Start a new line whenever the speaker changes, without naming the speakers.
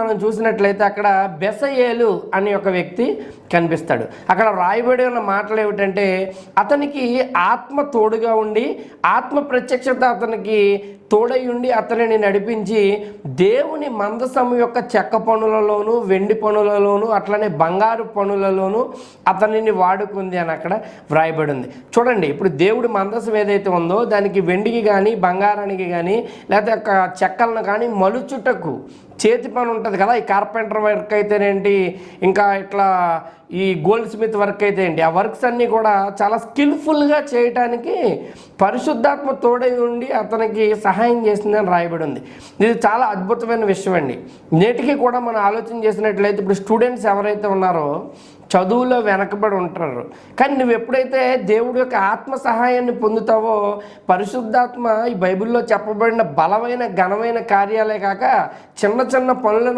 మనం చూసినట్లయితే అక్కడ బెసయేలు అనే ఒక వ్యక్తి కనిపిస్తాడు. అక్కడ రాయబడి ఉన్న మాటలు ఏమిటంటే, అతనికి ఆత్మ తోడుగా ఉండి, ఆత్మ ప్రత్యక్షత అతనికి తోడై ఉండి అతనిని నడిపించి దేవుని మందసము యొక్క చెక్క పనులలోను, వెండి పనులలోను, అట్లనే బంగారు పనులలోను అతనిని వాడుకుంది అని అక్కడ వ్రాయబడి ఉంది. చూడండి, ఇప్పుడు దేవుడి మందసం ఏదైతే ఉందో దానికి వెండికి కానీ బంగారానికి కానీ లేకపోతే చెక్కలను కానీ మలుచుటకు చేతి పని ఉంటుంది కదా. ఈ కార్పెంటర్ వర్క్ అయితేనేంటి, ఇంకా ఇట్లా ఈ గోల్డ్ స్మిత్ వర్క్ అయితే ఏంటి, ఆ వర్క్స్ అన్నీ కూడా చాలా స్కిల్ఫుల్గా చేయటానికి పరిశుద్ధాత్మ తోడై ఉండి అతనికి సహాయం చేసిందని రాయబడి ఉంది. ఇది చాలా అద్భుతమైన విషయం అండి. నేటికి కూడా మనం ఆలోచన చేసినట్లయితే ఇప్పుడు స్టూడెంట్స్ ఎవరైతే ఉన్నారో చదువులో వెనకబడి ఉంటారు. కానీ నువ్వు ఎప్పుడైతే దేవుడి యొక్క ఆత్మ సహాయాన్ని పొందుతావో, పరిశుద్ధాత్మ ఈ బైబిల్లో చెప్పబడిన బలమైన ఘనమైన కార్యాలే కాక చిన్న చిన్న పనులను